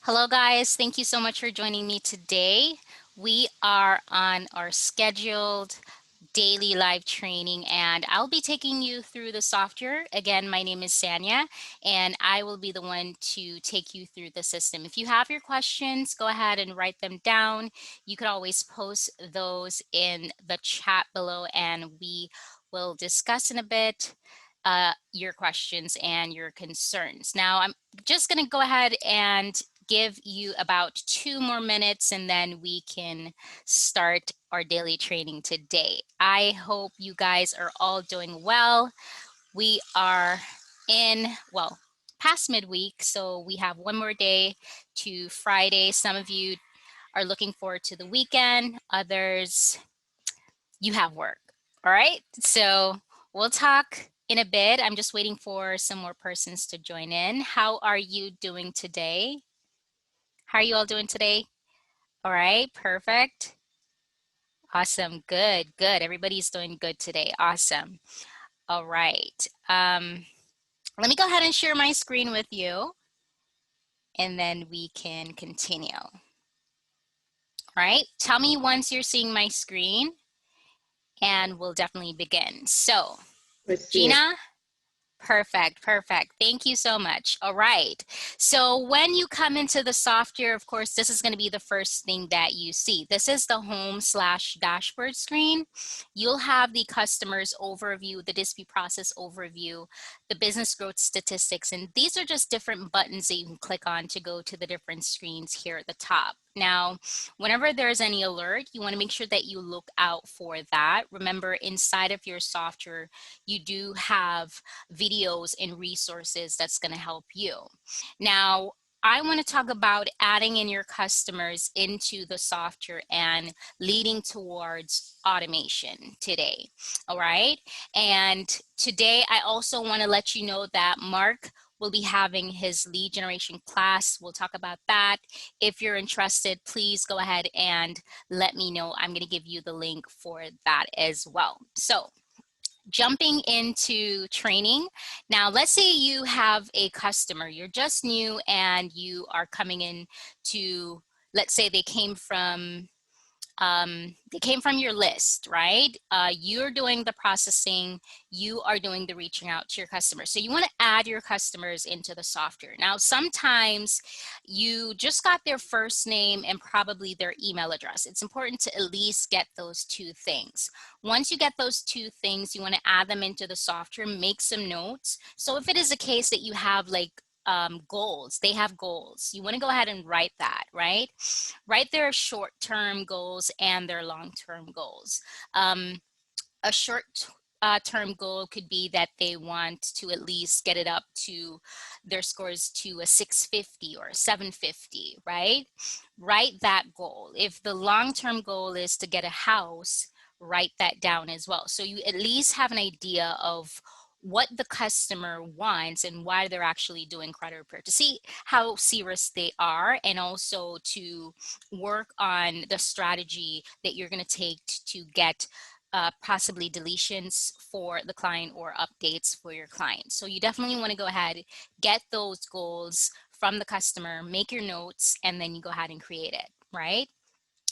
Hello guys, thank you so much for joining me today. We are on our scheduled daily live training and I'll be taking you through the software. Again, my name is Sanya and I will be the one to take you through the system. If you have your questions, go ahead and write them down. You could always post those in the chat below and we will discuss in a bit your questions and your concerns. Now, I'm just going to go ahead and give you about 2 more minutes and then we can start our daily training today. I hope you guys are all doing well. We are in, past midweek, so we have one more day to Friday. Some of you are looking forward to the weekend, others you have work. All right, so we'll talk in a bit. I'm just waiting for some more persons to join in. How are you doing today? How are you all doing today? All right, perfect. Awesome, good, good. Everybody's doing good today. Awesome. All right. Let me go ahead and share my screen with you and then we can continue. All right, tell me once you're seeing my screen and we'll definitely begin. So, Gina? Perfect, perfect. Thank you so much. All right. So when you come into the software, of course, this is going to be the first thing that you see. This is the home/dashboard screen. You'll have the customers overview, the dispute process overview, the business growth statistics, and these are just different buttons that you can click on to go to the different screens here at the top. Now, whenever there's any alert, you want to make sure that you look out for that. Remember, inside of your software, you do have videos and resources that's going to help you. Now, I want to talk about adding in your customers into the software and leading towards automation today. All right. And today I also want to let you know that Mark will be having his lead generation class. We'll talk about that. If you're interested, please go ahead and let me know. I'm going to give you the link for that as well. So, jumping into training. Now, let's say you have a customer, you're just new and you are coming in to, let's say they came from your list, right? You're doing the processing, you are doing the reaching out to your customers. So you want to add your customers into the software. Now, sometimes you just got their first name and probably their email address. It's important to at least get those two things. Once you get those two things, you want to add them into the software, make some notes. So if it is a case that you have like goals, they have goals, you want to go ahead and write that, right? Write their short-term goals and their long-term goals. A short-term goal could be that they want to at least get it up to their scores to a 650 or a 750, right? Write that goal. If the long-term goal is to get a house, write that down as well. So you at least have an idea of what the customer wants and why they're actually doing credit repair, to see how serious they are and also to work on the strategy that you're going to take to get possibly deletions for the client or updates for your client. So you definitely want to go ahead, get those goals from the customer, make your notes, and then you go ahead and create it, right?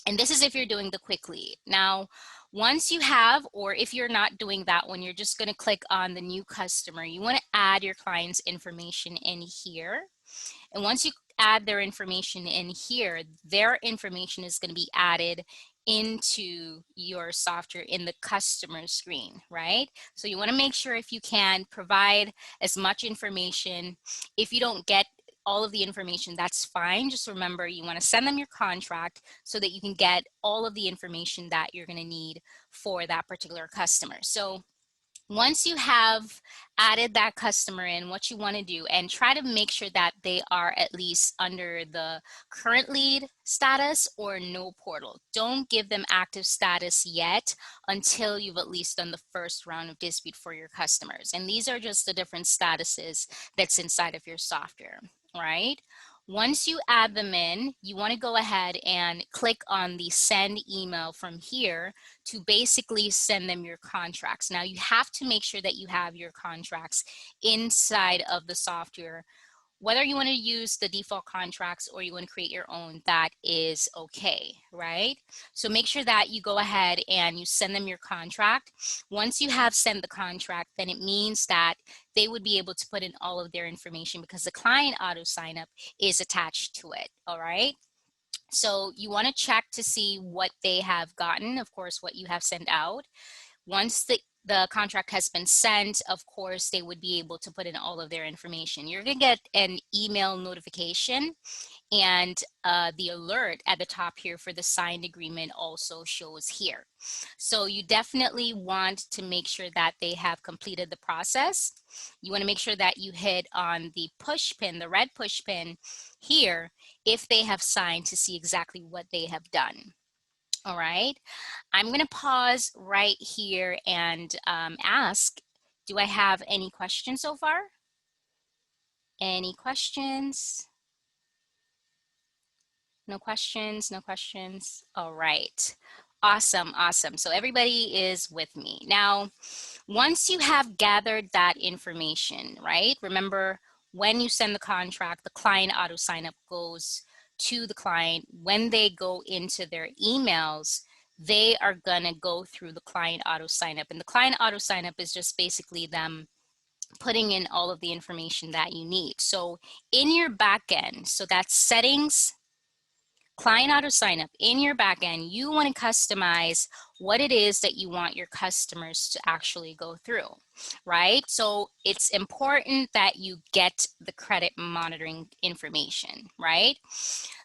And this is if you're doing the quick lead. Now, once you have, or if you're not doing that one, you're just going to click on the new customer. You want to add your client's information in here. And once you add their information in here, their information is going to be added into your software in the customer screen, right? So you want to make sure, if you can, provide as much information. If you don't get all of the information, that's fine. Just remember, you want to send them your contract so that you can get all of the information that you're going to need for that particular customer. So once you have added that customer in, what you want to do, and try to make sure that they are at least under the current lead status or no portal. Don't give them active status yet until you've at least done the first round of dispute for your customers. And these are just the different statuses that's inside of your software, right? Once you add them in, you want to go ahead and click on the send email from here to basically send them your contracts. Now you have to make sure that you have your contracts inside of the software whether you want to use the default contracts or you want to create your own, that is okay, right? So make sure that you go ahead and you send them your contract. Once you have sent the contract, then it means that they would be able to put in all of their information because the client auto sign up is attached to it, all right? So you want to check to see what they have gotten, of course, what you have sent out. Once the contract has been sent, of course, they would be able to put in all of their information. You're going to get an email notification, and the alert at the top here for the signed agreement also shows here. So you definitely want to make sure that they have completed the process. You want to make sure that you hit on the push pin, the red push pin here, if they have signed, to see exactly what they have done. All right, I'm going to pause right here and ask, do I have any questions so far? Any questions? No questions, no questions. All right. Awesome, awesome. So everybody is with me. Now, once you have gathered that information, right? Remember, when you send the contract, the client auto sign up goes to the client. When they go into their emails, they are gonna go through the client auto sign up. And the client auto sign up is just basically them putting in all of the information that you need. So in your backend, so that's settings, client auto sign up, in your backend, you want to customize what it is that you want your customers to actually go through, right? So it's important that you get the credit monitoring information, right?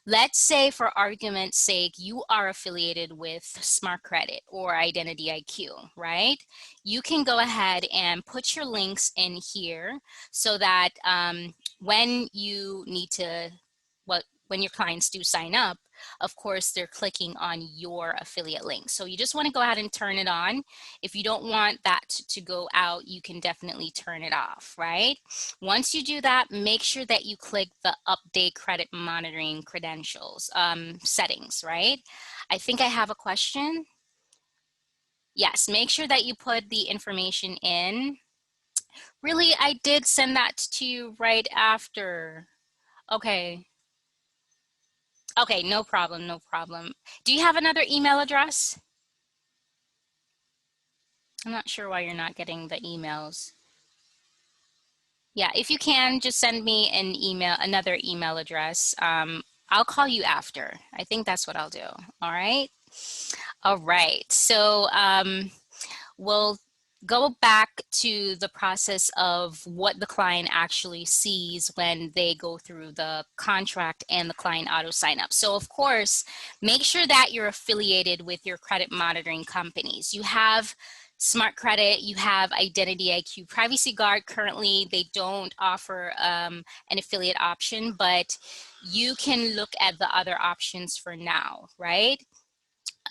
Let's say, for argument's sake, you are affiliated with Smart Credit or Identity IQ, right? You can go ahead and put your links in here so that when you need to, when your clients do sign up, of course, they're clicking on your affiliate link. So you just want to go ahead and turn it on. If you don't want that to go out, you can definitely turn it off, right? Once you do that, make sure that you click the update credit monitoring credentials settings, right? I think I have a question. Yes, make sure that you put the information in. Really, I did send that to you right after. Okay. Okay, no problem, no problem. Do you have another email address? I'm not sure why you're not getting the emails. Yeah, if you can, just send me an email, another email address. I'll call you after. I think that's what I'll do. All right. All right. So we'll go back to the process of what the client actually sees when they go through the contract and the client auto sign up. So of course, make sure that you're affiliated with your credit monitoring companies. You have Smart Credit, you have Identity IQ. Privacy Guard, currently they don't offer an affiliate option, but you can look at the other options for now, right?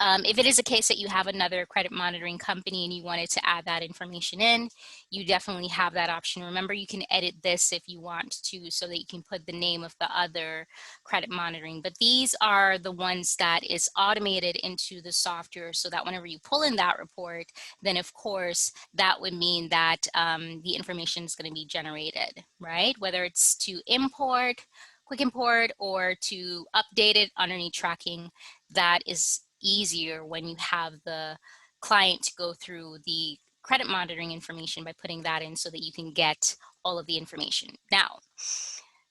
If it is a case that you have another credit monitoring company and you wanted to add that information in, you definitely have that option. Remember, you can edit this if you want to so that you can put the name of the other credit monitoring. But these are the ones that is automated into the software so that whenever you pull in that report, then of course, that would mean that the information is going to be generated, right? Whether it's to import, quick import, or to update it underneath tracking, that is easier when you have the client to go through the credit monitoring information by putting that in so that you can get all of the information. Now,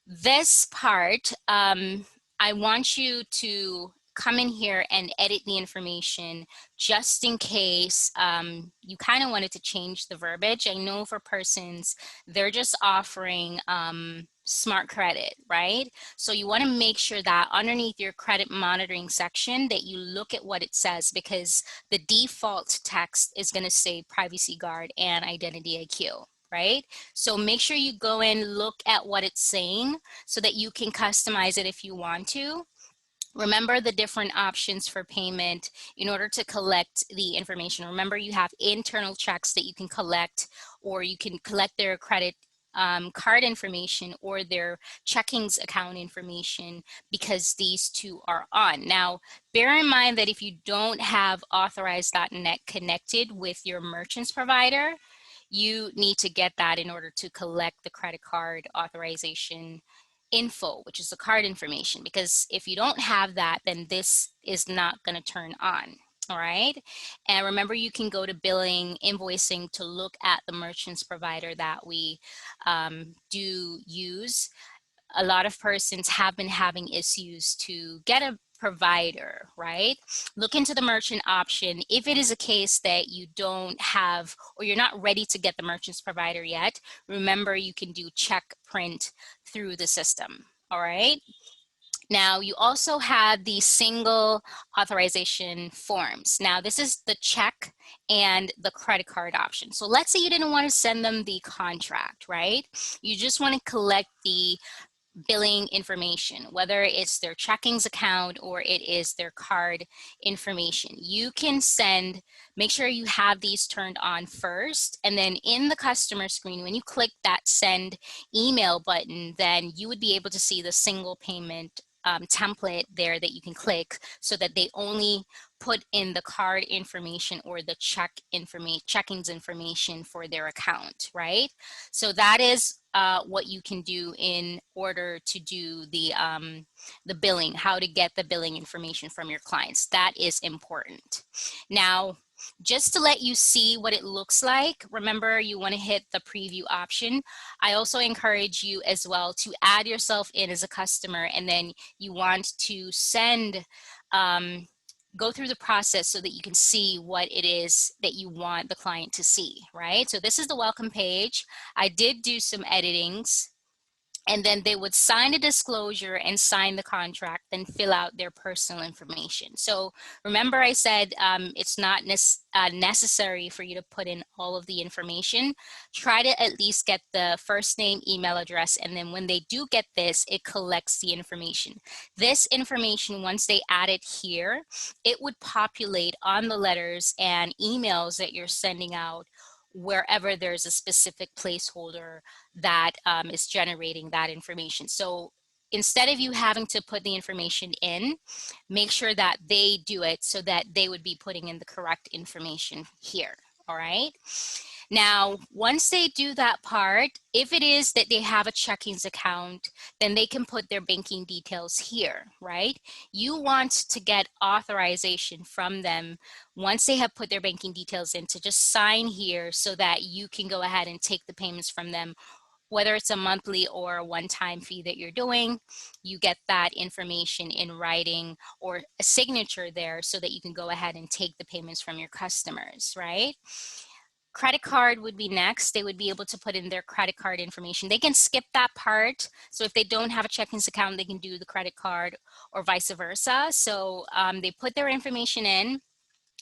this part, I want you to come in here and edit the information just in case you kind of wanted to change the verbiage. I know for persons, they're just offering Smart Credit, right? So you want to make sure that underneath your credit monitoring section that you look at what it says, because the default text is going to say Privacy Guard and Identity IQ, right? So make sure you go in, look at what it's saying so that you can customize it if you want to. Remember the different options for payment in order to collect the information. Remember, you have internal checks that you can collect, or you can collect their credit card information or their checkings account information, because these two are on. Now, bear in mind that if you don't have Authorize.net connected with your merchant's provider, you need to get that in order to collect the credit card authorization info, which is the card information, because if you don't have that, then this is not going to turn on. All right. And remember, you can go to billing, invoicing to look at the merchant's provider that we do use. A lot of persons have been having issues to get a provider, right? Look into the merchant option. If it is a case that you don't have or you're not ready to get the merchant's provider yet, remember you can do check print through the system. All right. Now, you also have the single authorization forms. Now, this is the check and the credit card option. So let's say you didn't want to send them the contract, right? You just want to collect the billing information, whether it's their checkings account or it is their card information. You can send, make sure you have these turned on first, and then in the customer screen, when you click that send email button, then you would be able to see the single payment template there that you can click, so that they only put in the card information or the checkings information for their account, right? So that is what you can do in order to do the billing, how to get the billing information from your clients. That is important. Now, just to let you see what it looks like, remember you want to hit the preview option. I also encourage you as well to add yourself in as a customer, and then you want to send go through the process so that you can see what it is that you want the client to see, right? So this is the welcome page. I did do some editings, and then they would sign a disclosure and sign the contract, then fill out their personal information. So remember I said it's not necessary for you to put in all of the information. Try to at least get the first name, email address, and then when they do get this, it collects the information. This information, once they add it here, it would populate on the letters and emails that you're sending out wherever there's a specific placeholder that is generating that information. So instead of you having to put the information in, make sure that they do it so that they would be putting in the correct information here. All right. Now, once they do that part, if it is that they have a checkings account, then they can put their banking details here, right? You want to get authorization from them once they have put their banking details in, to just sign here so that you can go ahead and take the payments from them. Whether it's a monthly or a one-time fee that you're doing, you get that information in writing or a signature there so that you can go ahead and take the payments from your customers, right? Credit card would be next. They would be able to put in their credit card information. They can skip that part. So if they don't have a checkings account, they can do the credit card or vice versa. So they put their information in,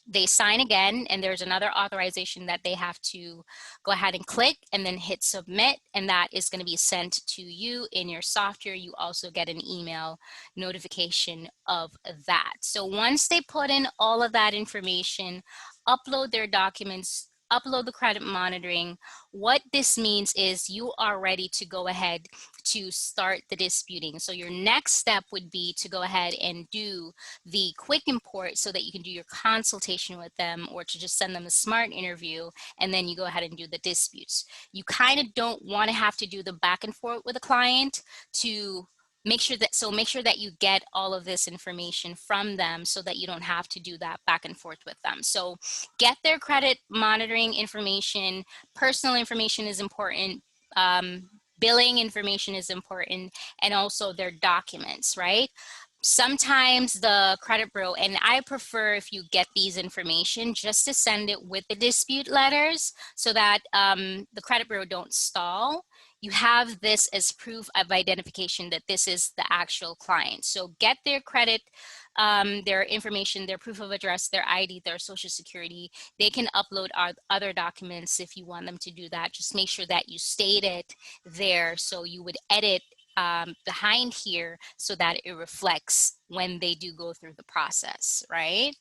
they sign again, and there's another authorization that they have to go ahead and click and then hit submit, and that is going to be sent to you in your software. You also get an email notification of that. So once they put in all of that information, upload their documents, upload the credit monitoring, what this means is you are ready to go ahead to start the disputing. So your next step would be to go ahead and do the quick import so that you can do your consultation with them, or to just send them a smart interview, and then you go ahead and do the disputes. You kind of don't want to have to do the back and forth with a client to make sure that you get all of this information from them so that you don't have to do that back and forth with them. So get their credit monitoring information. Personal information is important. Billing information is important, and also their documents, right? Sometimes the credit bureau, and I prefer if you get these information just to send it with the dispute letters so that the credit bureau don't stall. You have this as proof of identification that this is the actual client. So get their credit, their information, their proof of address, their ID, their social security. They can upload other documents if you want them to do that. Just make sure that you state it there. So you would edit behind here so that it reflects when they do go through the process, right?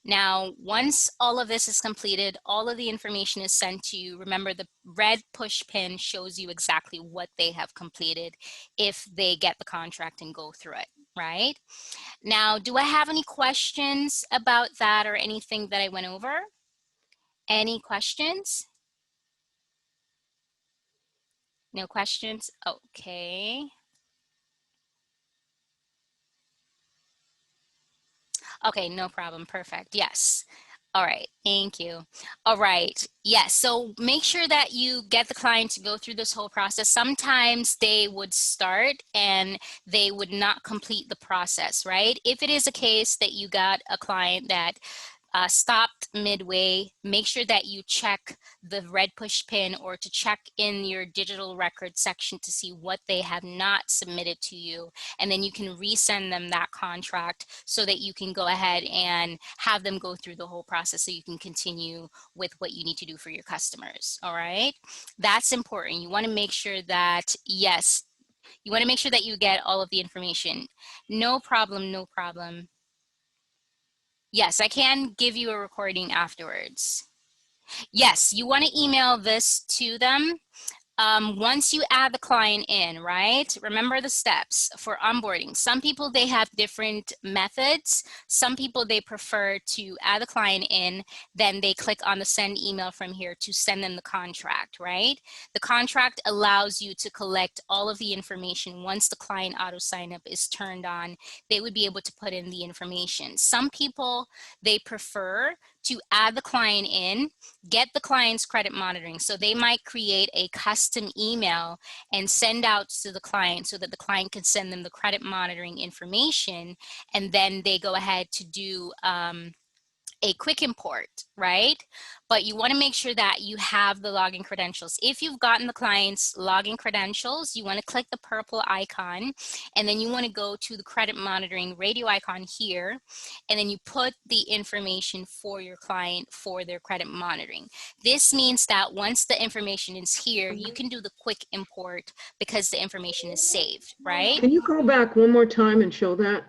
Now, once all of this is completed, all of the information is sent to you. Remember, the red push pin shows you exactly what they have completed if they get the contract and go through it, right? Now, do I have any questions about that or anything that I went over? Any questions? No questions? Okay. Okay, no problem. Perfect. Yes. All right. Thank you. All right. Yes. So make sure that you get the client to go through this whole process. Sometimes they would start and they would not complete the process, right? If it is a case that you got a client that stopped midway, make sure that you check the red push pin or to check in your digital record section to see what they have not submitted to you. And then you can resend them that contract so that you can go ahead and have them go through the whole process so you can continue with what you need to do for your customers. All right. That's important. You want to make sure that, yes, you want to make sure that you get all of the information. No problem. No problem. Yes, I can give you a recording afterwards. Yes, you want to email this to them. Once you add the client in, right? Remember the steps for onboarding. Some people, they have different methods. Some people, they prefer to add the client in, then they click on the send email from here to send them the contract, right? The contract allows you to collect all of the information. Once the client auto sign up is turned on, they would be able to put in the information. Some people, they prefer to add the client in, get the client's credit monitoring. So they might create a custom email and send out to the client so that the client can send them the credit monitoring information. And then they go ahead to do a quick import, right? But you want to make sure that you have the login credentials. If you've gotten the client's login credentials, you want to click the purple icon, and then you want to go to the credit monitoring radio icon here, and then you put the information for your client for their credit monitoring. This means that once the information is here, you can do the quick import because the information is saved, right? Can you go back one more time and show that?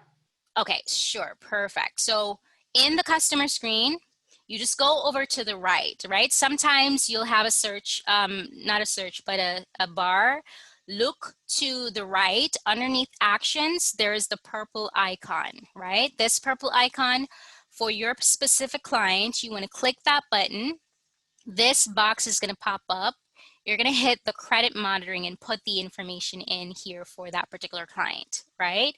Okay, sure, perfect. So in the customer screen, you just go over to the right, right? Sometimes you'll have a search, not a search, but a bar. Look to the right, underneath actions, there is the purple icon, right? This purple icon for your specific client, you wanna click that button. This box is gonna pop up. You're gonna hit the credit monitoring and put the information in here for that particular client, right?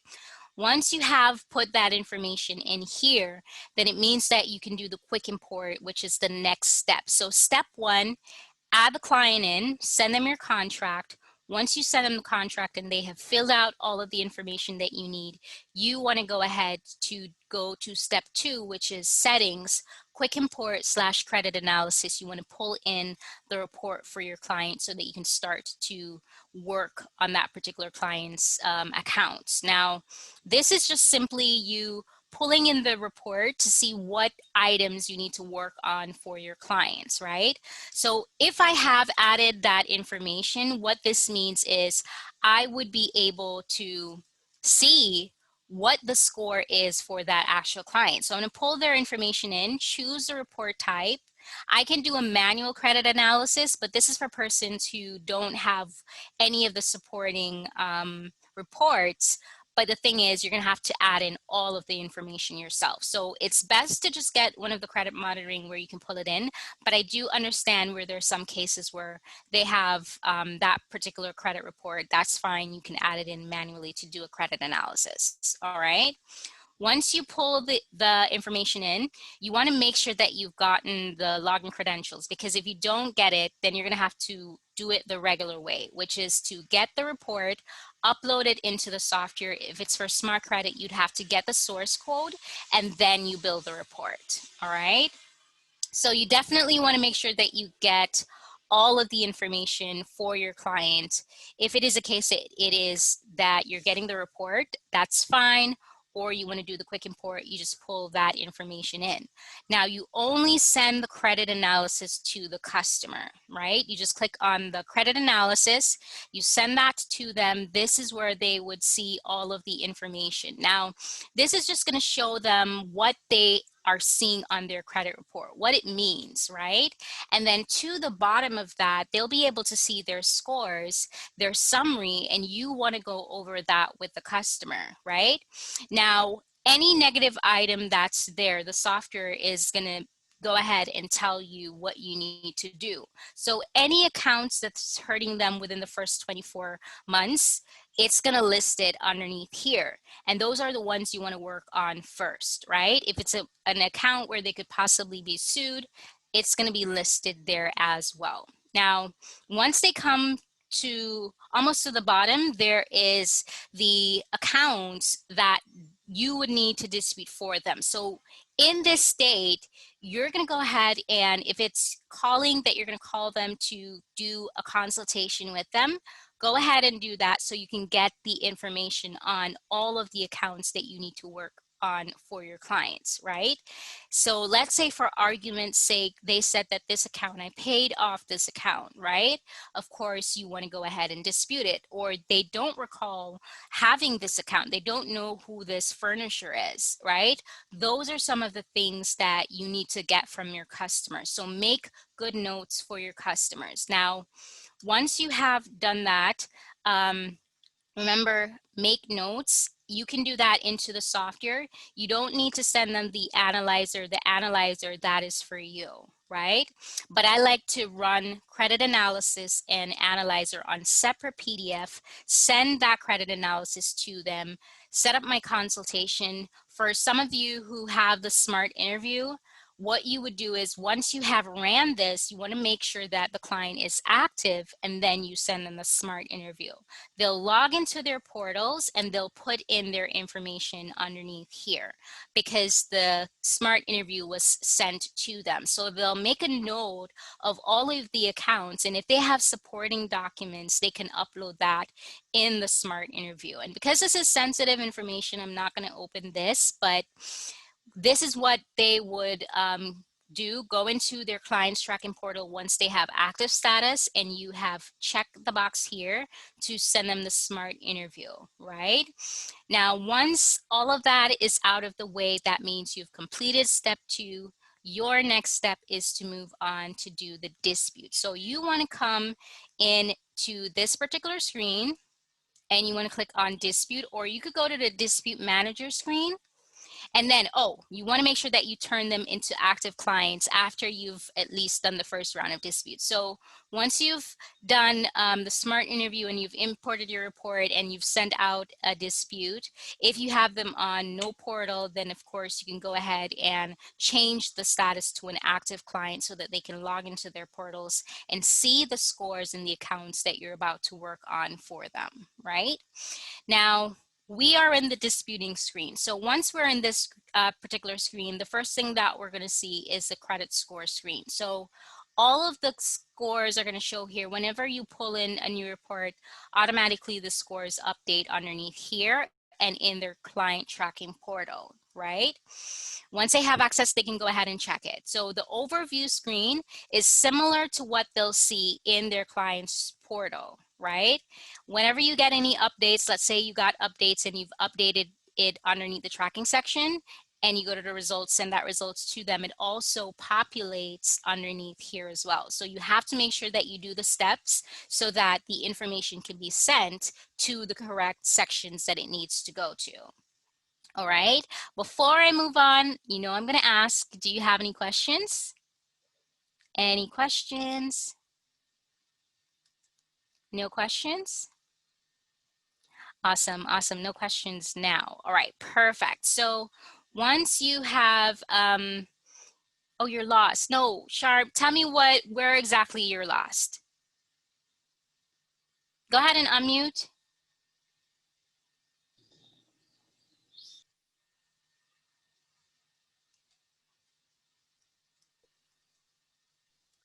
Once you have put that information in here, then it means that you can do the quick import, which is the next step. So step one, add the client in, send them your contract. Once you send them the contract and they have filled out all of the information that you need, you want to go ahead to go to step two, which is settings, quick import / credit analysis. You want to pull in the report for your client so that you can start to work on that particular client's accounts. Now, this is just simply you pulling in the report to see what items you need to work on for your clients, right? So if I have added that information, what this means is I would be able to see what the score is for that actual client. So I'm going to pull their information in, choose the report type. I can do a manual credit analysis, but this is for persons who don't have any of the supporting reports. But the thing is, you're going to have to add in all of the information yourself. So it's best to just get one of the credit monitoring where you can pull it in. But I do understand where there's some cases where they have that particular credit report. That's fine. You can add it in manually to do a credit analysis. All right. Once you pull the information in, you want to make sure that you've gotten the login credentials, because if you don't get it, then you're going to have to do it the regular way, which is to get the report, upload it into the software. If it's for Smart Credit, you'd have to get the source code and then you build the report. All right. So you definitely want to make sure that you get all of the information for your client. If it is a case that it is that you're getting the report, that's fine. Or you want to do the quick import, you just pull that information in. Now you only send the credit analysis to the customer, right? You just click on the credit analysis, you send that to them. This is where they would see all of the information. Now, this is just going to show them what they are seeing on their credit report, what it means, right? And then to the bottom of that, they'll be able to see their scores, their summary, and you want to go over that with the customer, right? Now, any negative item that's there, the software is going to go ahead and tell you what you need to do. So any accounts that's hurting them within the first 24 months, it's going to list it underneath here. And those are the ones you want to work on first, right? If it's an account where they could possibly be sued, it's going to be listed there as well. Now, once they come to almost to the bottom, there is the accounts that you would need to dispute for them. So in this state, you're going to go ahead and if it's calling that you're going to call them to do a consultation with them, go ahead and do that so you can get the information on all of the accounts that you need to work on for your clients, right? So let's say for argument's sake, they said that this account, I paid off this account, right? Of course, you want to go ahead and dispute it, or they don't recall having this account. They don't know who this furnisher is, right? Those are some of the things that you need to get from your customers. So make good notes for your customers. Now, once you have done that, remember, make notes. You can do that into the software. You don't need to send them the analyzer. The analyzer, that is for you, right? But I like to run credit analysis and analyzer on separate PDF, send that credit analysis to them, set up my consultation. For some of you who have the smart interview, what you would do is once you have ran this, you want to make sure that the client is active and then you send them the smart interview. They'll log into their portals and they'll put in their information underneath here because the smart interview was sent to them. So they'll make a note of all of the accounts, and if they have supporting documents, they can upload that in the smart interview. And because this is sensitive information, I'm not going to open this, but this is what they would do. Go into their client's tracking portal once they have active status and you have checked the box here to send them the smart interview, right? Now, once all of that is out of the way, that means you've completed step 2. Your next step is to move on to do the dispute. So you want to come in to this particular screen and you want to click on dispute, or you could go to the dispute manager screen. And then, oh, you want to make sure that you turn them into active clients after you've at least done the first round of disputes. So once you've done the smart interview and you've imported your report and you've sent out a dispute, if you have them on no portal, then of course you can go ahead and change the status to an active client so that they can log into their portals and see the scores and the accounts that you're about to work on for them, right? Now, we are in the disputing screen. So once we're in this particular screen, the first thing that we're going to see is the credit score screen. So all of the scores are going to show here. Whenever you pull in a new report, automatically the scores update underneath here and in their client tracking portal, right? Once they have access, they can go ahead and check it. So the overview screen is similar to what they'll see in their client's portal, right? Whenever you get any updates, let's say you got updates and you've updated it underneath the tracking section and you go to the results, send that results to them, it also populates underneath here as well. So you have to make sure that you do the steps so that the information can be sent to the correct sections that it needs to go to. All right, before I move on, I'm going to ask, do you have any questions? Any questions? No questions? Awesome, awesome. No questions now. All right, perfect. So once you have, oh, you're lost. No, Sharp, tell me where exactly you're lost. Go ahead and unmute.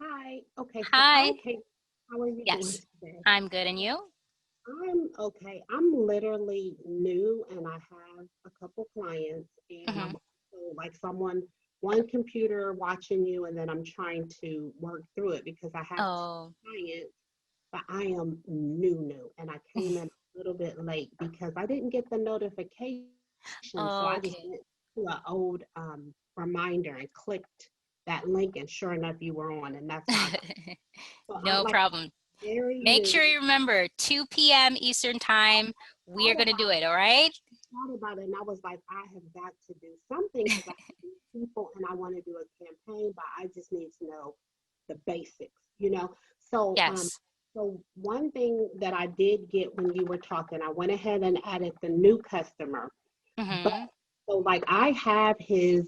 Hi. Okay, so Hi. I'm Kate. How are you doing Yes, today? I'm good. And you? I'm okay. I'm literally new and I have a couple clients and I'm Mm-hmm. also like one computer watching you and then I'm trying to work through it because I have Oh. clients, but I am new and I came in a little bit late because I didn't get the notification. So I just Okay. went to an old reminder and clicked that link and sure enough you were on and that's how I got. So I'm No like problem. very Make new. sure you remember 2 p.m. Eastern time. We are Thought going to about do it, all right? thought about it, and I was like, I have got to do something because I can do people and I want to do a campaign, but I just need to know the basics, you know. So, Yes. so one thing that I did get when you were talking, I went ahead and added the new customer. But Mm-hmm. so like I have he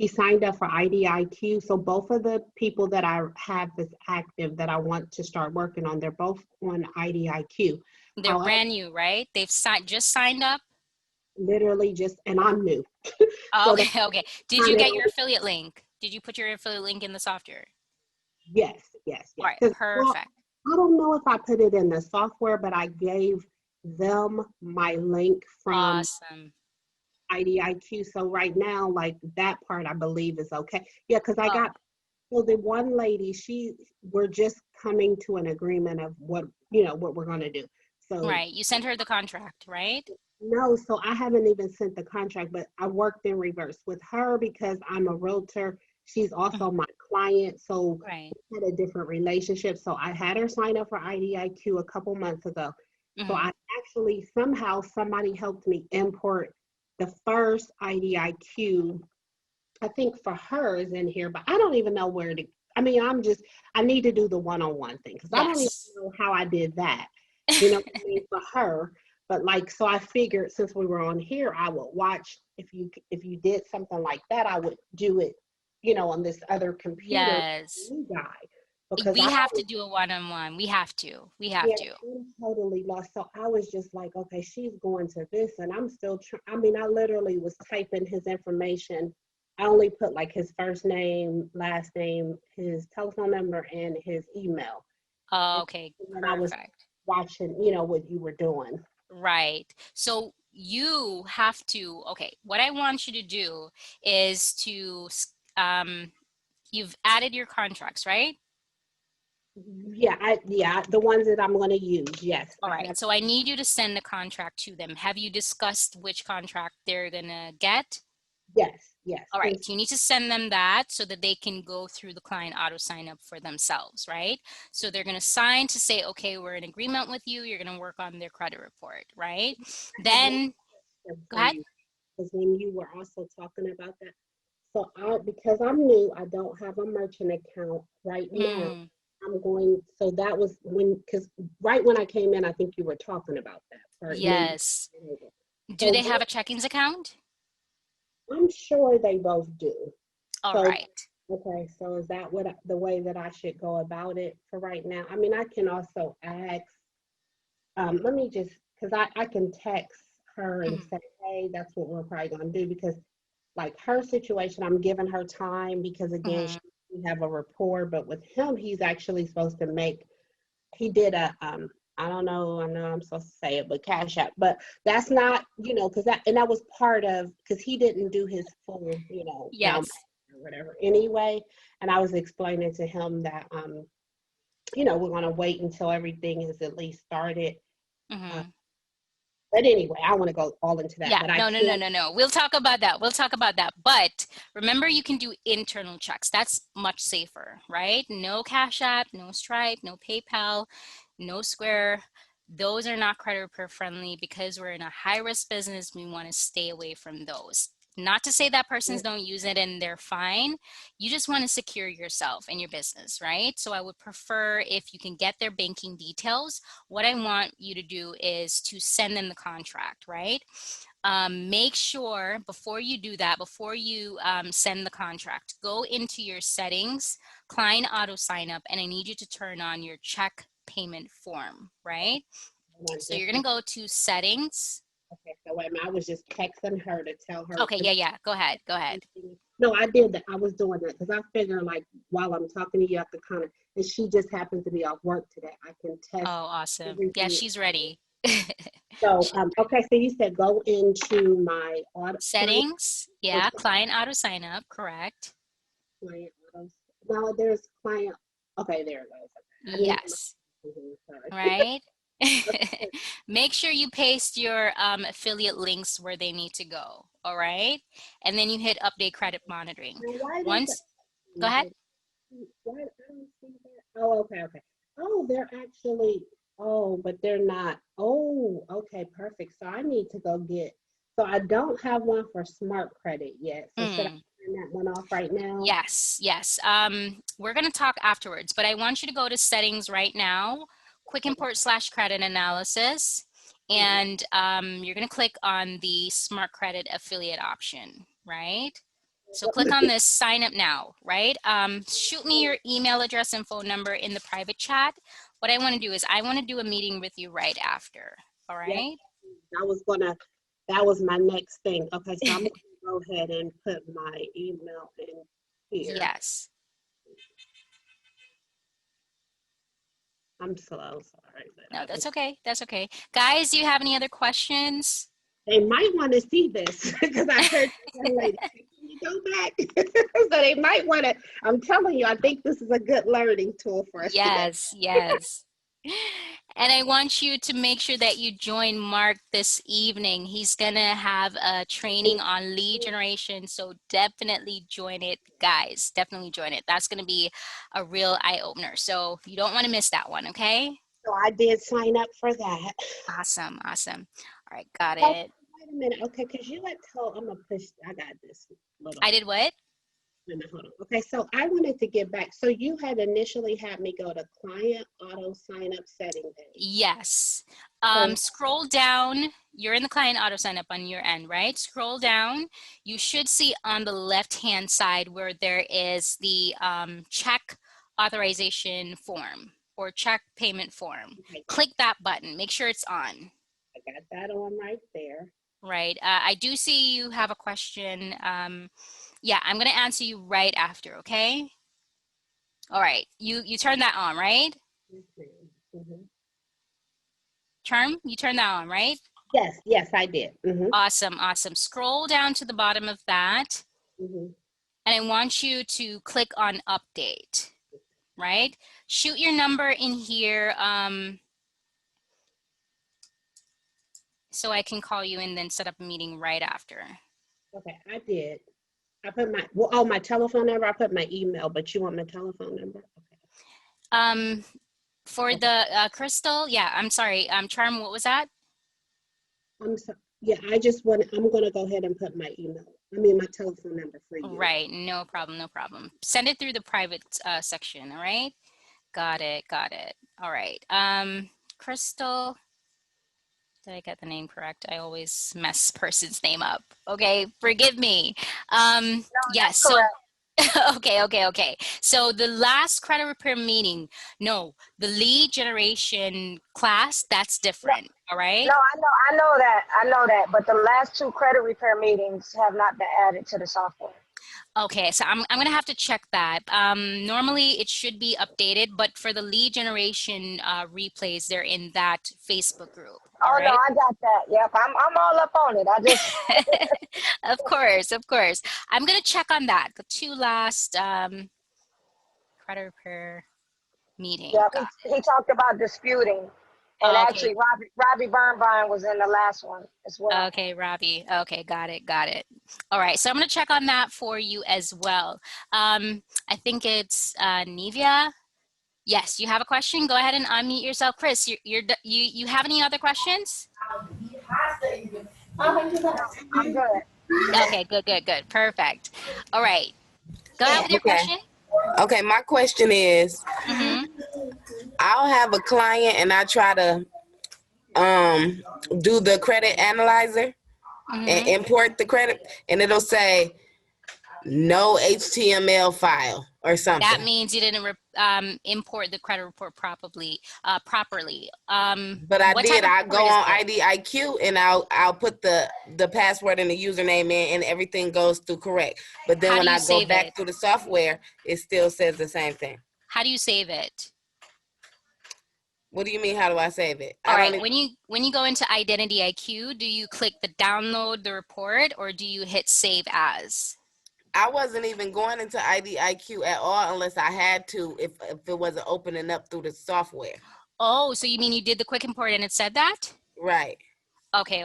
signed up for IDIQ. So both of the people that I have that's active that I want to start working on, they're both on IDIQ. They're However, brand new, right? They've just signed up. literally just, and I'm new. Oh, So they okay, okay. Did you kind of, get your affiliate link? Did you put your affiliate link in the software? yes, All yes. right, Because, well, perfect. I don't know if I put it in the software, but I gave them my link from Awesome. IDIQ. So right now, like that part, I believe is okay. Yeah, because I Oh, got, so the one lady, we're just coming to an agreement of what, what we're going to do. So right. You sent her the contract, right? no, so I haven't even sent the contract, but I worked in reverse with her because I'm a realtor. She's also Mhm. my client. So Right. we had a different relationship. So I had her sign up for IDIQ a couple months ago. So Hmm. I actually, somehow, somebody helped me import the first IDIQ. I think for her is in here, but I don't even know where to. I mean, I need to do the one-on-one thing because I don't even Yes. know how I did that. You know what I mean? For her, but like, so I figured since we were on here, I would watch if you did something like that, I would do it, on this other computer, Yes. new guy, because We I have to was, do a one-on-one. We have to. We have yeah, to. I'm totally lost. So I was just like, okay, she's going to this, and I'm still trying. I mean, I literally was typing his information. I only put like his first name, last name, his telephone number, and his email. And Okay, then I was perfect. watching, what you were doing. Right. So you have to, okay, what I want you to do is you've added your contracts, right? Yeah, the ones that I'm going to use. Yes, All I right. have. So I need you to send the contract to them. Have you discussed which contract they're gonna get? Yes, yes. All right, Since you need to send them that so that they can go through the client auto sign up for themselves, right? So they're going to sign to say, okay, we're in agreement with you. You're going to work on their credit report, right? I have one Then question go for ahead. you, because when you were also talking about that, so because I'm new, I don't have a merchant account right now. Mm, So that was because right when I came in, I think you were talking about that part. And then yes. Do so they have a checkings account? I'm sure they both do. All So, right. okay, so is that the way that I should go about it for right now? I mean, I can also ask, let me just, because I can text her and Mhm. say, hey, that's what we're probably going to do because like her situation, I'm giving her time because again, Mhm. we have a rapport, but with him, he's actually supposed to he did I know I'm supposed to say it, but Cash App, but that's not, because that was part of, because he didn't do his full, down Yes. payment or whatever anyway. And I was explaining to him that, we're going to wait until everything is at least started. Uh, Mhm. but anyway, I want to go all into that, Yeah, but I no, no, no, can't. no, no. We'll talk about that. We'll talk about that. But remember, you can do internal checks. That's much safer, right? No Cash App, no Stripe, no PayPal, no Square. Those are not credit repair friendly because we're in a high risk business. We want to stay away from those. Not to say that persons don't use it and they're fine. You just want to secure yourself and your business, right? So I would prefer if you can get their banking details. What I want you to do is to send them the contract, right? Make sure before you do that, before you send the contract, go into your settings, client auto sign up, and I need you to turn on your check payment form, right? Hold on So you're just gonna go to settings. okay. So wait a minute, I was just texting her to tell her Okay, yeah, yeah, go ahead, go ahead. no, I did that. I was doing that because I figure like while I'm talking to you, I have to kind of, and she just happens to be off work today. I can Oh, test awesome. Yeah, everything. she's ready. So, She's okay, so you said go into my auto client, settings, or yeah, client auto sign up, correct. client autos. Now there's client. Okay, there it goes. Okay, I didn't get Yes. my, sorry. Right? Make sure you paste your affiliate links where they need to go. All right. And then you hit update credit monitoring. Now, why does Once, go ahead. why I don't see that? Oh, okay, okay. Oh, they're actually. Oh, but they're not. Oh, okay, perfect. So I need to go get. So I don't have one for smart credit yet. So should I Mm. Turn that one off right now. Yes, yes. We're going to talk afterwards, but I want you to go to settings right now, quick import / credit analysis, and you're going to click on the smart credit affiliate option, right? So click on this sign up now, right? Shoot me your email address and phone number in the private chat. What I want to do is I want to do a meeting with you right after, all Yep. right? That was my next thing. Okay, so I'm gonna go ahead and put my email in here. Yes. I'm slow, sorry. No, that's okay. That's okay. Guys, do you have any other questions? They might want to see this because I heard the young lady, can you go back? So they might want to, I'm telling you, I think this is a good learning tool for us today. Yes, yes. And I want you to make sure that you join Mark this evening. He's going to have a training on lead generation. So definitely join it, guys. Definitely join it. That's going to be a real eye opener. So you don't want to miss that one, okay? So I did sign up for that. Awesome, awesome. All right, got Oh, it. wait a minute. Okay, because you had told, I'm going to push, I got this little. I did what? Hold on. Okay, so I wanted to get back. So you had initially had me go to client auto sign up setting day. Yes. So, Scroll down. You're in the client auto sign up on your end, right? Scroll down. You should see on the left-hand side where there is the check authorization form or check payment form. okay, Click that button. Make sure it's on. I got that on right there. Right. I do see you have a question. Yeah, I'm going to answer you right after, okay? All right. You turn that on, right? Mhm. Charm, you turn that on, right? Yes, yes, I did. Awesome, awesome. Scroll down to the bottom of that, Mhm. and I want you to click on update, right? Shoot your number in here so I can call you and then set up a meeting right after. Okay, I did. I put my, well, oh, my telephone number. I put my email, but you want my telephone number? Okay. Um, for Okay. the Crystal, yeah, I'm sorry. Charm, what was that? I'm sorry. Yeah, I just want, I'm going to go ahead and put my email, I mean, my telephone number for you. Right, no problem, no problem. Send it through the private section, all right? Got it, got it. All right. Crystal, did I get the name correct? I always mess person's name up. Okay, forgive me. Yes, so Correct. okay. So the last credit repair meeting, no, the lead generation class, that's No, different. All right. no, I know that. But the last two credit repair meetings have not been added to the software. Okay, so I'm gonna have to check that. Normally it should be updated, but for the lead generation replays, they're in that Facebook group. All Oh no, right. I got that. Yep, I'm all up on it. I just Of course, of course. I'm gonna check on that. The two last credit repair meeting. yep. Got He talked about disputing, and okay. actually Robbie Birnbein was in the last one as well. Okay, Robbie. Okay, got it, got it. All right, so I'm gonna check on that for you as well. I think it's Nevia. Yes, you have a question? Go ahead and unmute yourself. Chris, you have any other questions? I'm good. Okay, good. Perfect. All right. Go ahead with your Okay. question. Okay, my question is, Mm-hmm. I'll have a client and I try to do the credit analyzer and Mm-hmm. import the credit, and it'll say no HTML file or That something. means you didn't import the credit report properly. But I What type did. of I report go is on it? IDIQ and I'll put the password and the username in, and everything goes through correct. But then How do when you I go save it? back through the software, it still says the same thing. How do you save it? What do you mean? How do I save it? All I don't. right, when you go into Identity IQ, do you click the download the report or do you hit save as? I wasn't even going into IDIQ at all unless I had to, if it wasn't opening up through the software. Oh, so you mean you did the quick import and it said that? Right. Okay.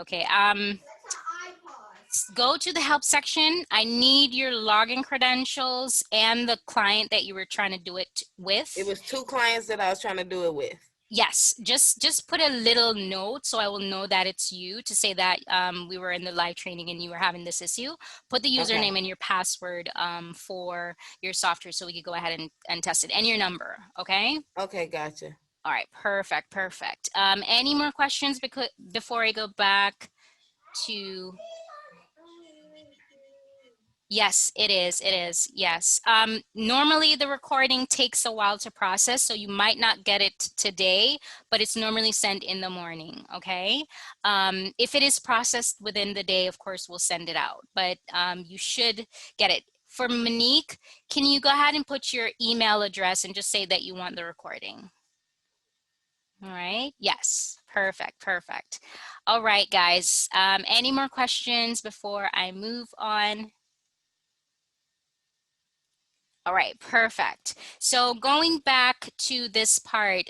Go to the help section. I need your login credentials and the client that you were trying to do it with. It was two clients that I was trying to do it with. Yes, just put a little note so I will know that it's you, to say that we were in the live training and you were having this issue. Put the Okay. username and your password for your software so we could go ahead and test it, and your number, okay? Okay, gotcha. All right, perfect, perfect. Any more questions before I go back to... Yes, it is. It is. Yes. Normally the recording takes a while to process, so you might not get it today, but it's normally sent in the morning. Okay. If it is processed within the day, of course, we'll send it out, but you should get it. For Monique, can you go ahead and put your email address and just say that you want the recording? All right. Yes. Perfect. Perfect. All right, guys. Any more questions before I move on? All right, perfect. So going back to this part,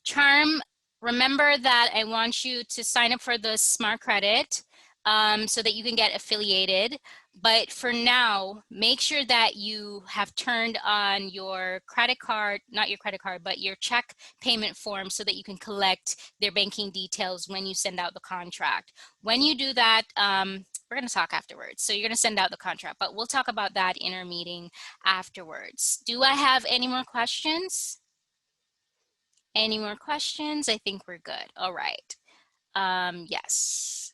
Charm, remember that I want you to sign up for the Smart Credit so that you can get affiliated. But for now, make sure that you have turned on your credit card, not your credit card, but your check payment form so that you can collect their banking details when you send out the contract. When you do that, we're going to talk afterwards. So you're going to send out the contract, but we'll talk about that in our meeting afterwards. Do I have any more questions? Any more questions? I think we're good. All right. Yes.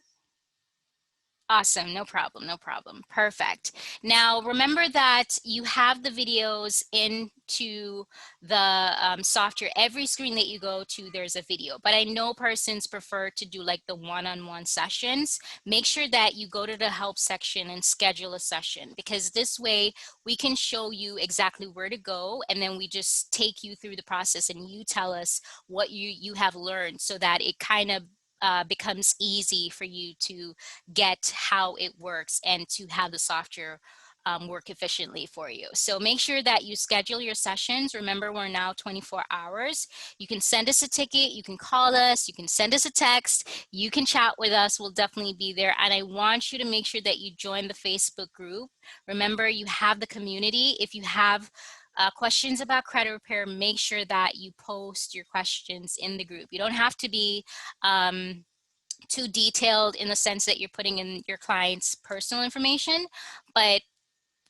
Awesome, no problem, no problem. Perfect. Now, remember that you have the videos into the software. Every screen that you go to, there's a video, but I know persons prefer to do like the one-on-one sessions. Make sure that you go to the help section and schedule a session, because this way we can show you exactly where to go, and then we just take you through the process and you tell us what you have learned, so that it kind of becomes easy for you to get how it works and to have the software work efficiently for you. So make sure that you schedule your sessions. Remember, we're now 24 hours. You can send us a ticket, you can call us, you can send us a text, you can chat with us. We'll definitely be there. And I want you to make sure that you join the Facebook group. Remember, you have the community. If you have questions about credit repair, make sure that you post your questions in the group. You don't have to be too detailed in the sense that you're putting in your client's personal information, but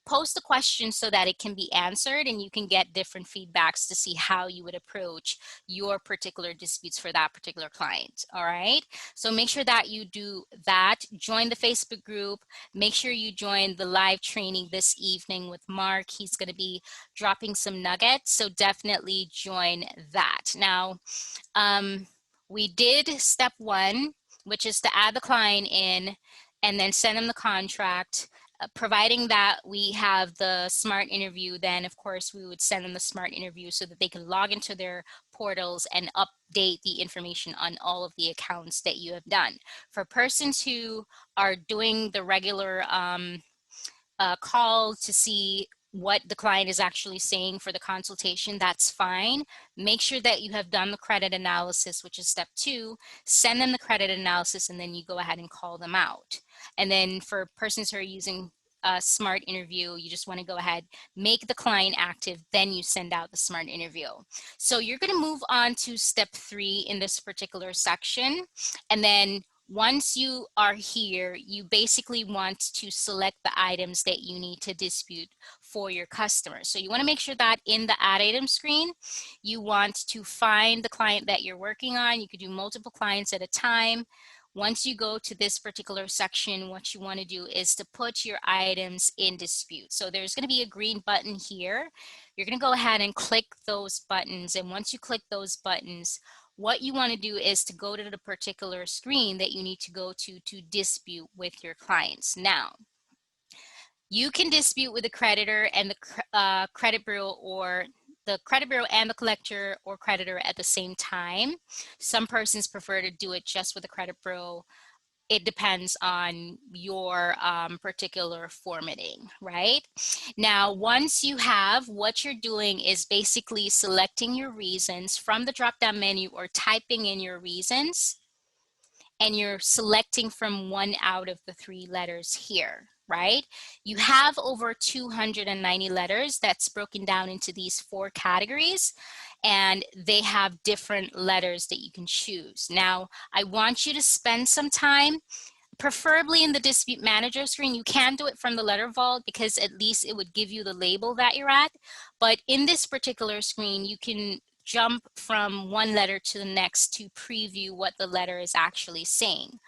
post the question so that it can be answered and you can get different feedbacks to see how you would approach your particular disputes for that particular client. All right, so make sure that you do that. Join the Facebook group. Make sure you join the live training this evening with Mark. He's going to be dropping some nuggets, so definitely join that. Now, we did step one, which is to add the client in and then send them the contract. Providing that we have the smart interview, then of course we would send them the smart interview so that they can log into their portals and update the information on all of the accounts that you have done. For persons who are doing the regular call to see what the client is actually saying for the consultation, that's fine. Make sure that you have done the credit analysis, which is step two. Send them the credit analysis and then you go ahead and call them out. And then for persons who are using a smart interview, you just want to go ahead, make the client active, then you send out the smart interview. So you're going to move on to step three in this particular section. And then once you are here, you basically want to select the items that you need to dispute for your customer. So you want to make sure that in the add item screen, you want to find the client that you're working on. You could do multiple clients at a time. Once you go to this particular section, what you want to do is to put your items in dispute. So there's going to be a green button here. You're going to go ahead and click those buttons. And once you click those buttons, what you want to do is to go to the particular screen that you need to go to dispute with your clients. Now, you can dispute with the creditor and the credit bureau, or the credit bureau and the collector or creditor at the same time. Some persons prefer to do it just with the credit bureau. It depends on your particular formatting, right? Now, once you have, what you're doing is basically selecting your reasons from the drop-down menu or typing in your reasons, and you're selecting from one out of the three letters here, right? You have over 290 letters that's broken down into these four categories. and they have different letters that you can choose. Now, I want you to spend some time, preferably in the dispute manager screen. You can do it from the letter vault because at least it would give you the label that you're at. But in this particular screen, you can jump from one letter to the next to preview what the letter is actually saying,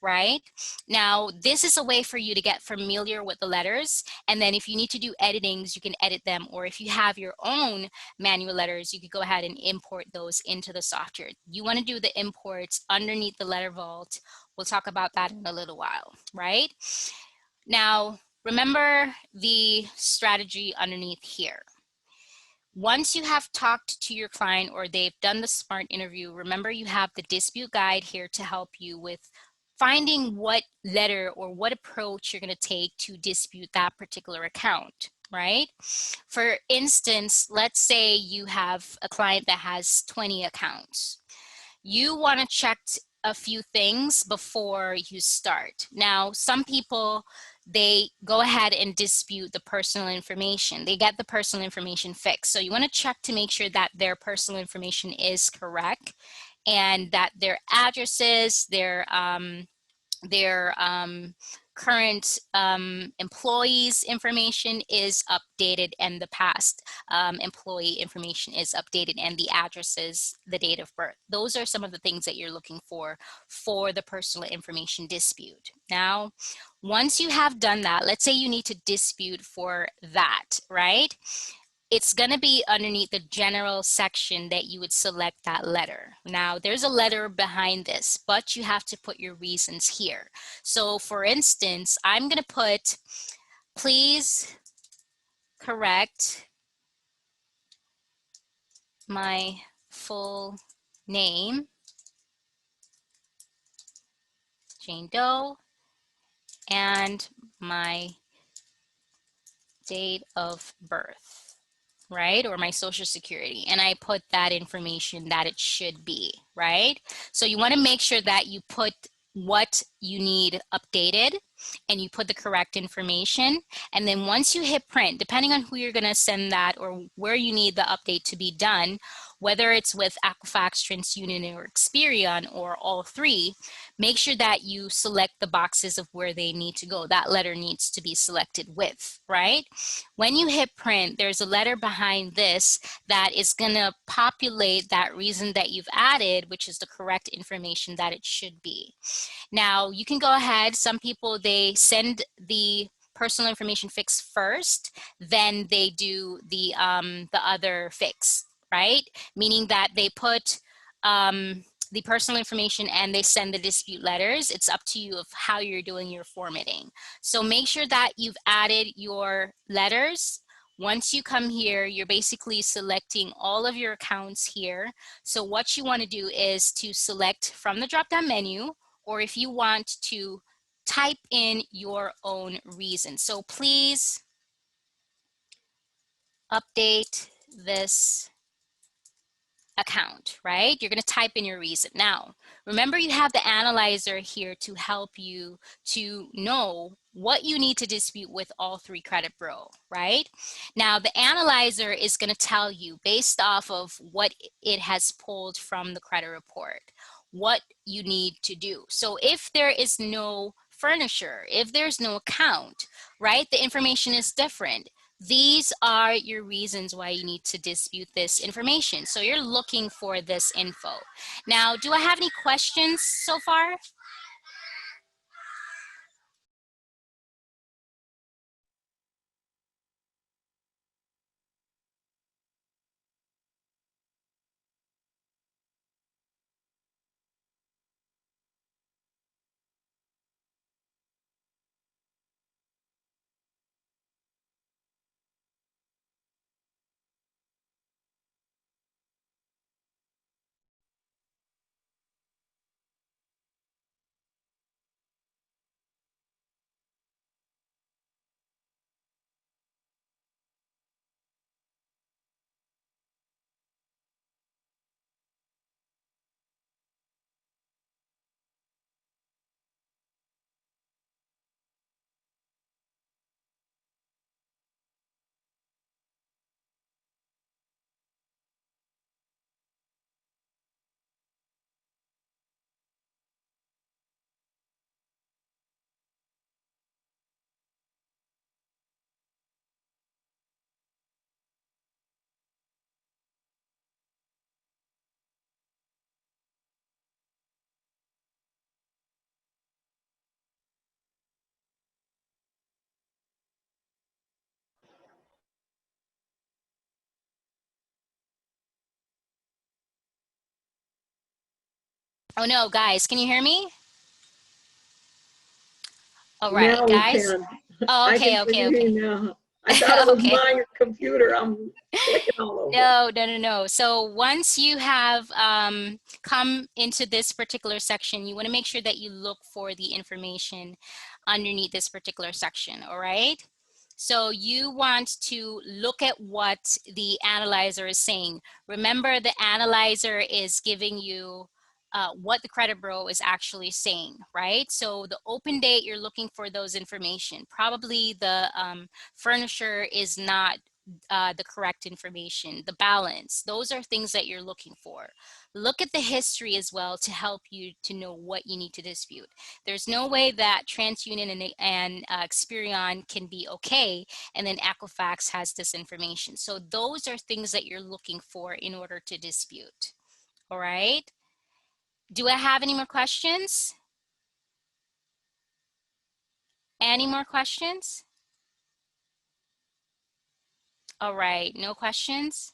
right? Now, this is a way for you to get familiar with the letters. And then if you need to do editings, you can edit them. Or if you have your own manual letters, you could go ahead and import those into the software. You want to do the imports underneath the letter vault. We'll talk about that in a little while, right? Now, remember the strategy underneath here. Once you have talked to your client or they've done the SMART interview, remember you have the dispute guide here to help you with finding what letter or what approach you're going to take to dispute that particular account, right? For instance, let's say you have a client that has 20 accounts. You want to check a few things before you start. Now, some people, they go ahead and dispute the personal information. They get the personal information fixed. So you want to check to make sure that their personal information is correct and that their addresses, their current employees information is updated and the past employee information is updated and the addresses, the date of birth. Those are some of the things that you're looking for the personal information dispute. Now, once you have done that, let's say you need to dispute for that, right? It's going to be underneath the general section that you would select that letter. Now, there's a letter behind this, but you have to put your reasons here. So for instance, I'm going to put, please correct my full name, Jane Doe, and my date of birth, right? Or my social security. And I put that information that it should be, right? So you want to make sure that you put what you need updated and you put the correct information. And then once you hit print, depending on who you're going to send that or where you need the update to be done, whether it's with Equifax, TransUnion, or Experian, or all three, make sure that you select the boxes of where they need to go. That letter needs to be selected with, right? When you hit print, there's a letter behind this that is going to populate that reason that you've added, which is the correct information that it should be. Now, you can go ahead. Some people, they send the personal information fix first, then they do the other fix, right? Meaning that they put the personal information and they send the dispute letters. It's up to you of how you're doing your formatting. So make sure that you've added your letters. Once you come here, you're basically selecting all of your accounts here. So what you want to do is to select from the drop-down menu, or if you want to type in your own reason. So please update this account, right? You're going to type in your reason. Now, remember you have the analyzer here to help you to know what you need to dispute with all three credit bureau, right? Now, the analyzer is going to tell you based off of what it has pulled from the credit report, what you need to do. So if there is no furniture, if there's no account, right, the information is different. These are your reasons why you need to dispute this information. So you're looking for this info. Now, do I have any questions so far? Oh no, guys, can you hear me? All right, Now we guys. can. Oh, I can okay, hear okay, you okay. now. I thought it was Okay. my computer. I'm clicking all over. No, no, no, no. So once you have come into this particular section, you want to make sure that you look for the information underneath this particular section, all right? So you want to look at what the analyzer is saying. Remember, the analyzer is giving you what the credit bureau is actually saying, right? So the open date, you're looking for those information. Probably the furniture is not the correct information, the balance. Those are things that you're looking for. Look at the history as well to help you to know what you need to dispute. There's no way that TransUnion and Experian can be okay, and then Equifax has this information. So those are things that you're looking for in order to dispute. All right. Do I have any more questions? Any more questions? All right, no questions?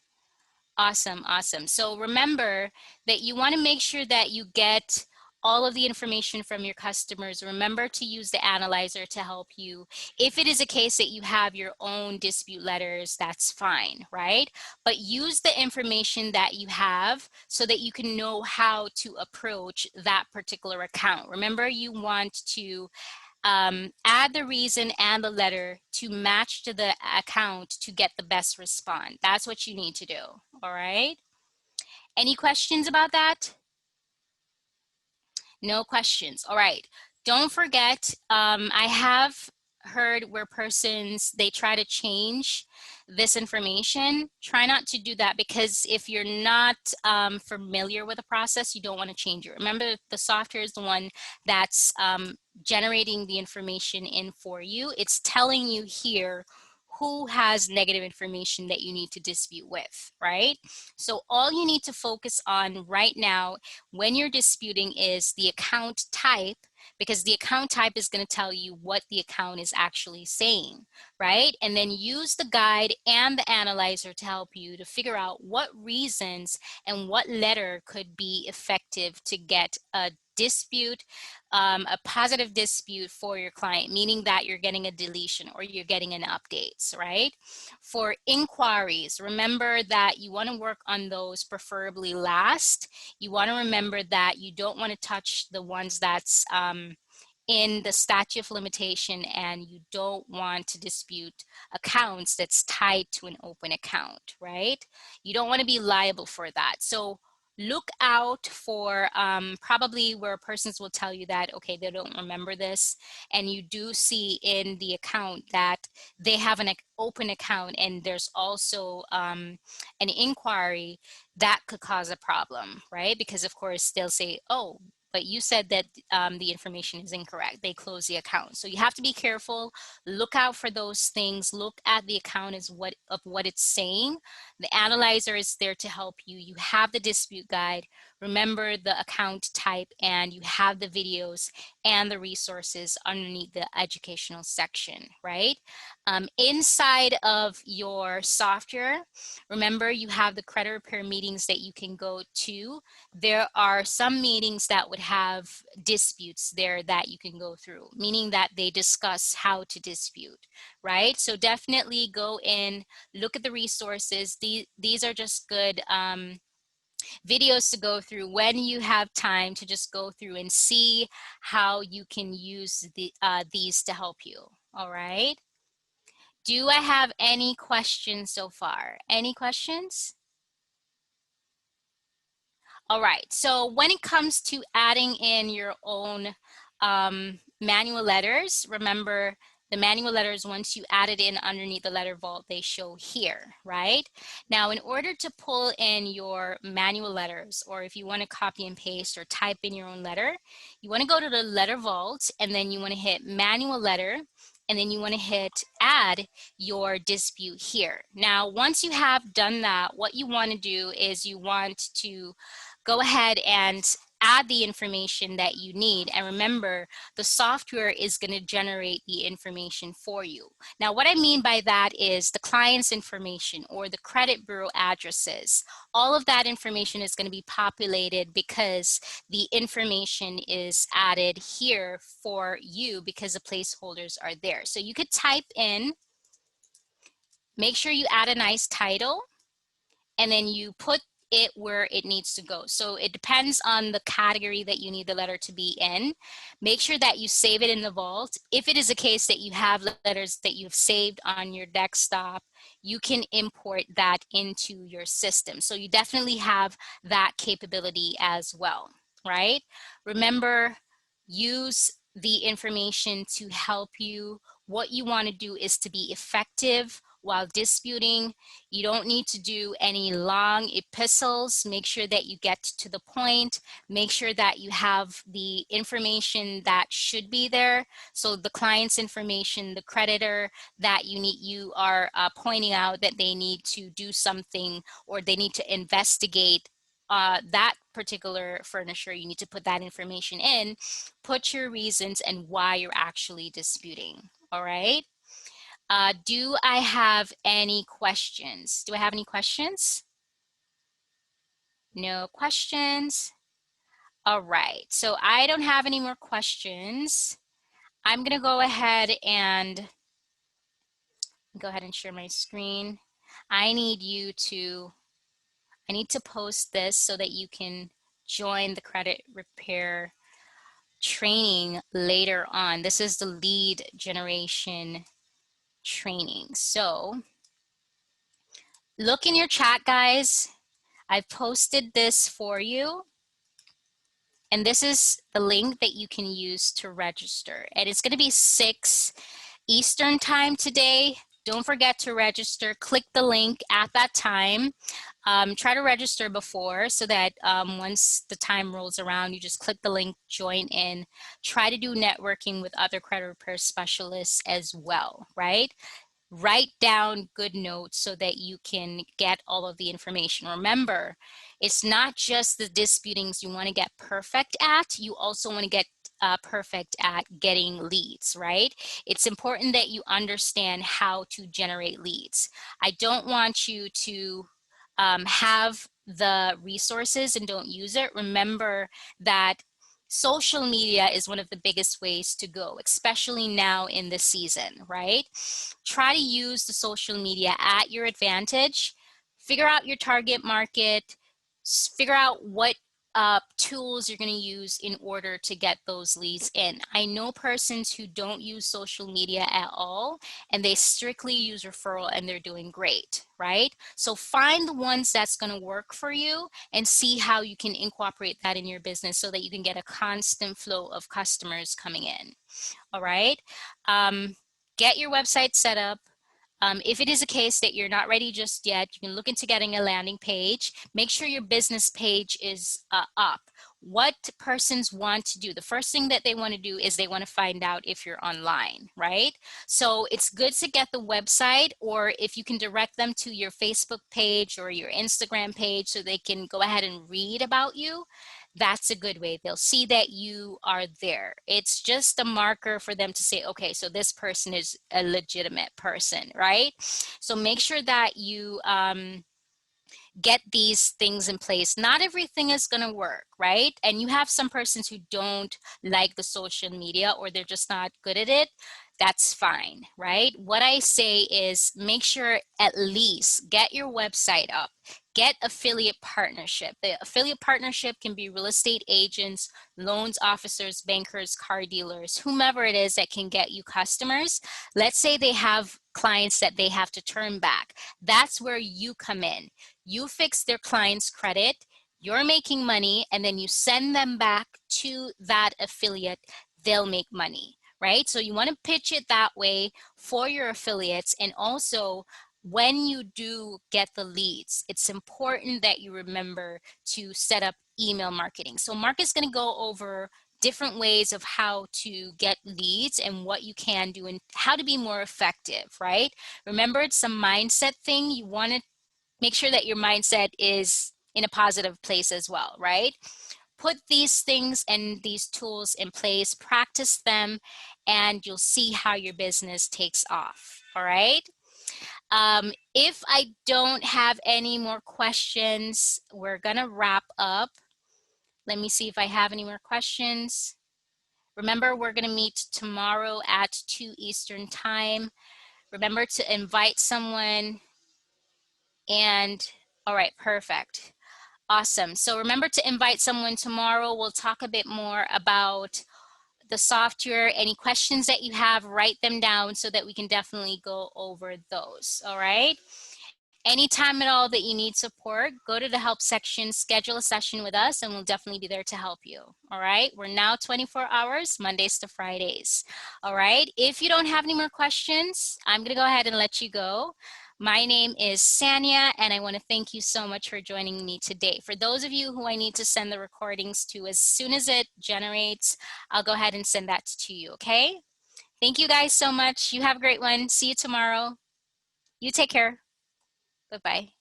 Awesome, awesome. So remember that you want to make sure that you get all of the information from your customers. Remember to use the analyzer to help you. If it is a case that you have your own dispute letters, that's fine, right? But use the information that you have so that you can know how to approach that particular account. Remember, you want to add the reason and the letter to match to the account to get the best response. That's what you need to do. All right. Any questions about that? No questions. All right. Don't forget, I have heard where persons, they try to change this information. Try not to do that, because if you're not familiar with the process, you don't want to change it. Remember, the software is the one that's generating the information in for you. It's telling you here who has negative information that you need to dispute with, right? So all you need to focus on right now when you're disputing is the account type, because the account type is going to tell you what the account is actually saying, right? And then use the guide and the analyzer to help you to figure out what reasons and what letter could be effective to get a dispute, a positive dispute for your client, meaning that you're getting a deletion or you're getting an updates, right? For inquiries, remember that you want to work on those preferably last. You want to remember that you don't want to touch the ones that's in the statute of limitation, and you don't want to dispute accounts that's tied to an open account, right? You don't want to be liable for that. So look out for probably where persons will tell you that, okay, they don't remember this, and you do see in the account that they have an open account and there's also an inquiry. That could cause a problem, right? Because of course they'll say, oh, but you said that the information is incorrect. They close the account. So you have to be careful. Look out for those things. Look at the account as what it's saying. The analyzer is there to help you. You have the dispute guide. Remember the account type, and you have the videos and the resources underneath the educational section, right? Inside of your software, remember you have the credit repair meetings that you can go to. There are some meetings that would have disputes there that you can go through, meaning that they discuss how to dispute, right? So definitely go in, look at the resources. These are just good videos to go through when you have time to just go through and see how you can use these to help you, all right? Do I have any questions so far? Any questions? All right, so when it comes to adding in your own manual letters, remember the manual letters, once you add it in underneath the letter vault, they show here, right? Now, in order to pull in your manual letters, or if you want to copy and paste or type in your own letter, you want to go to the letter vault, and then you want to hit manual letter, and then you want to hit add your dispute here. Now, once you have done that, what you want to do is you want to go ahead and add the information that you need. And remember, the software is going to generate the information for you. Now, what I mean by that is the client's information or the credit bureau addresses. All of that information is going to be populated because the information is added here for you because the placeholders are there. So you could type in, make sure you add a nice title, and then you put it where it needs to go. So it depends on the category that you need the letter to be in. Make sure that you save it in the vault. If it is a case that you have letters that you've saved on your desktop, you can import that into your system. So you definitely have that capability as well, right? Remember, use the information to help you. What you want to do is to be effective while disputing. You don't need to do any long epistles. Make sure that you get to the point. Make sure that you have the information that should be there. So the client's information, the creditor that you are pointing out that they need to do something or they need to investigate that particular furniture, you need to put that information in, put your reasons and why you're actually disputing, all right? Do I have any questions? Do I have any questions? No questions? All right, so I don't have any more questions. I'm gonna go ahead and share my screen. I need to post this so that you can join the credit repair training later on. This is the lead generation training. So look in your chat, guys. I've posted this for you. And this is the link that you can use to register. And it's going to be 6 Eastern time today. Don't forget to register. Click the link at that time. Try to register before so that once the time rolls around, you just click the link, join in. Try to do networking with other credit repair specialists as well, right? Write down good notes so that you can get all of the information. Remember, it's not just the disputings you want to get perfect at, you also want to get perfect at getting leads, right? It's important that you understand how to generate leads. I don't want you to have the resources and don't use it. Remember that social media is one of the biggest ways to go, especially now in the season, right? Try to use the social media at your advantage. Figure out your target market, figure out what tools you're going to use in order to get those leads in. I know persons who don't use social media at all and they strictly use referral and they're doing great, right? So find the ones that's going to work for you and see how you can incorporate that in your business so that you can get a constant flow of customers coming in. All right. Get your website set up. If it is a case that you're not ready just yet, you can look into getting a landing page. Make sure your business page is up. What persons want to do, the first thing that they want to do is they want to find out if you're online, right? So it's good to get the website, or if you can direct them to your Facebook page or your Instagram page so they can go ahead and read about you. That's a good way. They'll see that you are there. It's just a marker for them to say, okay, so this person is a legitimate person, right? So make sure that you get these things in place. Not everything is going to work, right? And you have some persons who don't like the social media or they're just not good at it. That's fine, right? What I say is make sure at least get your website up. Get affiliate partnership. The affiliate partnership can be real estate agents, loans officers, bankers, car dealers, whomever it is that can get you customers. Let's say they have clients that they have to turn back. That's where you come in. You fix their client's credit, you're making money, and then you send them back to that affiliate, they'll make money, right? So you want to pitch it that way for your affiliates. And also, when you do get the leads, it's important that you remember to set up email marketing. So Mark is going to go over different ways of how to get leads and what you can do and how to be more effective, right? Remember, it's a mindset thing. You want to make sure that your mindset is in a positive place as well, right? put these things and these tools in place, practice them, and you'll see how your business takes off. All right. If I don't have any more questions, we're gonna wrap up. Let me see if I have any more questions. Remember, we're gonna meet tomorrow at 2 Eastern time. Remember to invite someone. And all right, perfect. Awesome. So remember to invite someone tomorrow. We'll talk a bit more about the software. Any questions that you have, write them down so that we can definitely go over those. All right. Anytime at all that you need support, go to the help section, schedule a session with us, and we'll definitely be there to help you. All right. We're now 24 hours, Mondays to Fridays. All right. If you don't have any more questions, I'm going to go ahead and let you go. My name is Sanya, and I want to thank you so much for joining me today. For those of you who I need to send the recordings to, as soon as it generates, I'll go ahead and send that to you, okay? Thank you guys so much. You have a great one. See you tomorrow. You take care. Bye-bye.